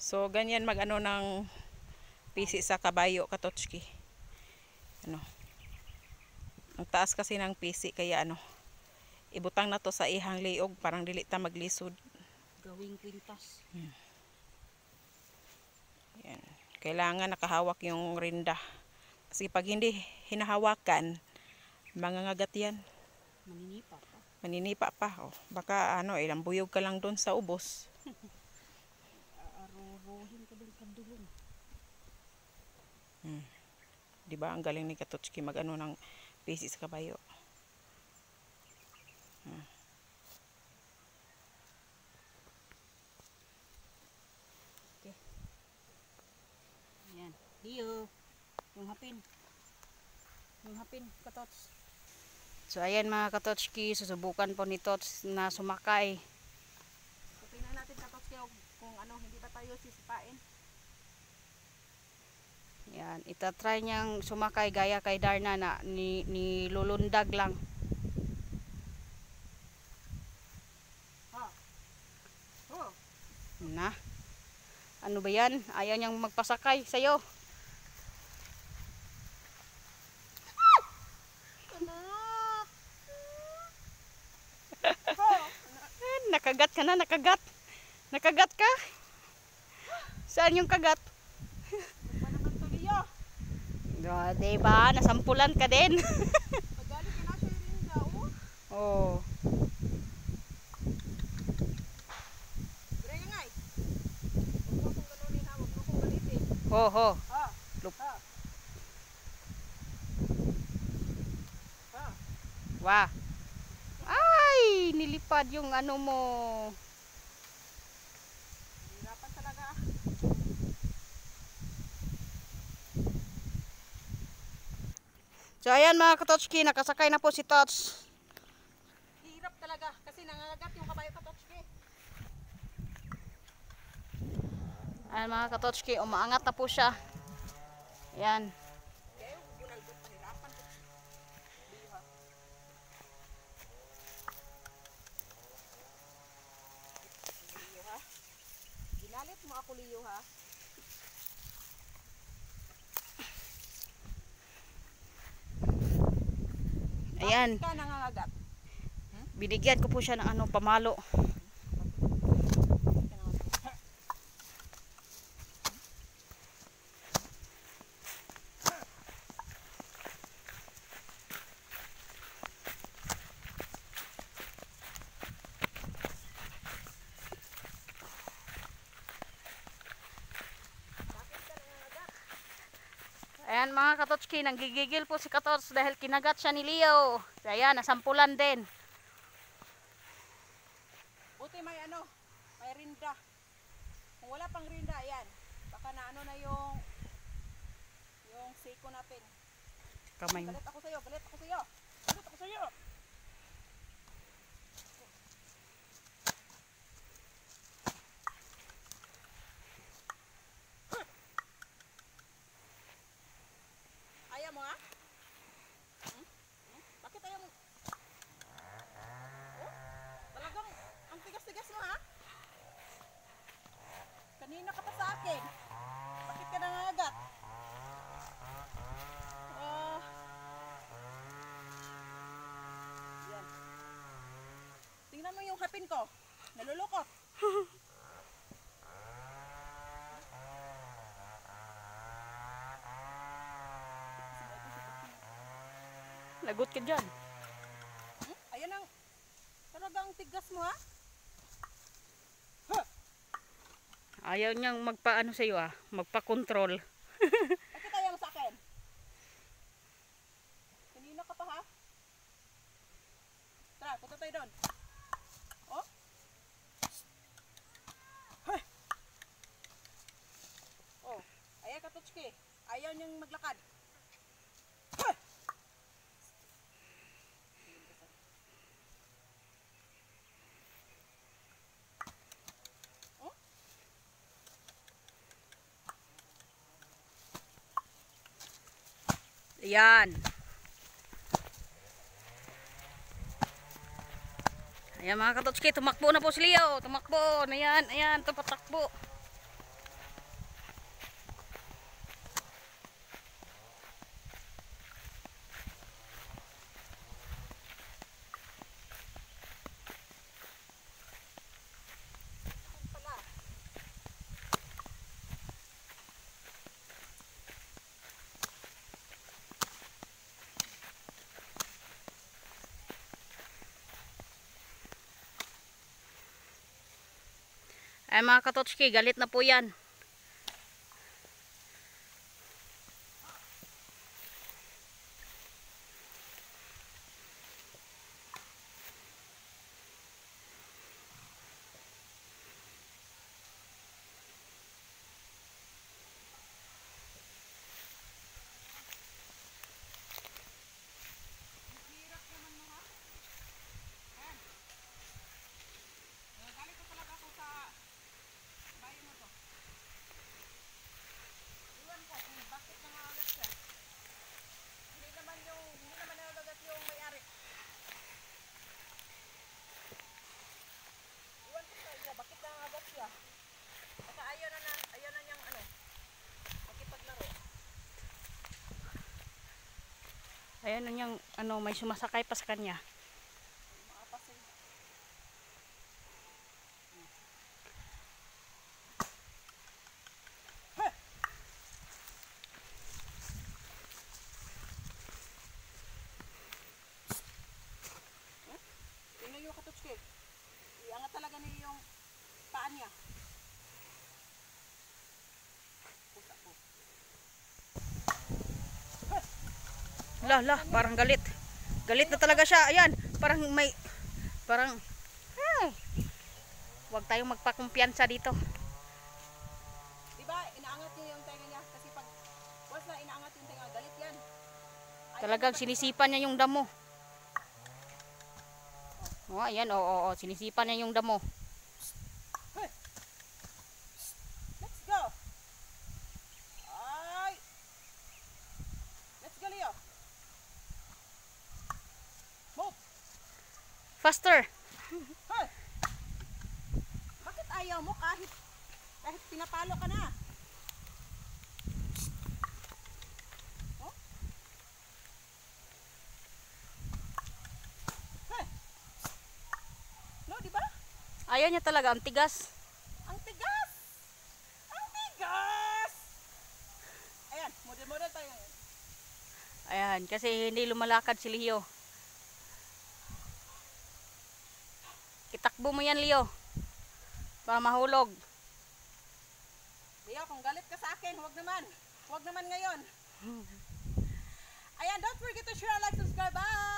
So ganyan mag-ano ng pisi sa kabayo, Katotski. Ano? Ang taas kasi ng pisi kaya ano, ibutang na to sa ihang liog, parang dili ta maglisod. Gawing kwintas. Yan. Kailangan nakahawak yung rinda. Kasi pag hindi hinahawakan, mangangagat yan. Maninipa pa. Maninipa pa. Oh. Baka ano, ilang buyog ka lang doon sa ubos. Aruruhin ka doon kadulong. Diba ang galing ni Katotski mag-ano ng pisi sa kabayo. Okay. Ayan. Dio. Yung hapin. Yung hapin, Katots. So ayan mga Katotski, susubukan po ni Tots na sumakay. So tingnan natin, Katotski, kung ano, hindi ba tayo sisipain. Yan, itatry niyang sumakay gaya kay Darna na nilulundag lang. Na. Ano ba yan? Ayaw niyang magpasakay sa'yo. Nakagat ka na, nakagat. Nakagat ka? Saan yung kagat? Diba? Nasampulan ka din. Magaling ka na siya rin daw. Oh. Gray ngay. Huwag mo kong ganunin ha, huwag mo kong galitin. Ho, ho. Ha? Lup. Ha? Ha? Wah. Ay, nilipad yung ano mo. Hirapan talaga. So ayan mga Katotski, nakasakay na po si Tots. Hirap talaga kasi nangangagat yung kabayo, Katotski. Ayan mga Katotski, umaangat na po siya. Ayan. Ginalit mo ako, Leo, ha? Ayan. Bakit ka nangangagat? Binigyan ko po siya ng ano, pamalo. Ayan mga Katotski, nanggigigil po si Katots dahil kinagat siya ni Leo. Ayan, nasampulan din. Buti may ano, may rinda. Kung wala pang rinda, ayan. Baka na ano na yung siko natin. Kamay mo. Galit ako sa'yo, galit ako sa'yo. Galit ako sa'yo. Ayaw mo, ha? Bakit ayaw mo? Oh, talagang ang tigas-tigas mo, ha? Kanina ka pa sa akin. Bakit ka nangangagat? Yan. Tingnan mo yung hapin ko. Nalulukot. Lagot ka dyan. Ayan ang talagang tigas mo, ha? Ayaw niyang magpaano sa'yo ah, magpa-control. Bakit ayaw mo sa akin? Kanina ka pa, ha? Tara, punta tayo doon. Oh? Hey! Oh, ayan Katotski. Ayaw niyang maglakad. Hey! Oh? Ayan. Ayan mga Katotski, tumakbo na po si Leo. Tumakbo. Ayan, ayan, tumatakbo. Ay mga katotski, galit na po yan. Ayan na niyang, may sumasakay pa sa kanya. Tingnan nyo Katotski. Iangat talaga niya yung paan niya. Pusa po. Lah, parang galit. Galit na talaga siya. Ayan, parang wag tayong magpakumpiyansa dito. Diba, inaangat niya yung tenga niya. Kasi pag once na inaangat yung tenga, galit yan. Talagang sinisipan niya yung damo. Oh, ayan, oo, sinisipan niya yung damo. Hey. Let's go. Ay. Let's go, Leo. Move. Faster. Hey. Bakit ayaw mo kahit pinapalo ka na? Oh? Hey. No, di ba? Ayaw niya talaga, ang tigas. Ang tigas! Ang tigas! Ayan, model-model tayo ngayon. Ayan, kasi hindi lumalakad si Leo. Itakbo mo yan, Leo. Para mahulog. Leo, kung galit ka sa akin, huwag naman. Huwag naman ngayon. Ayan, don't forget to share, like, subscribe. Bye!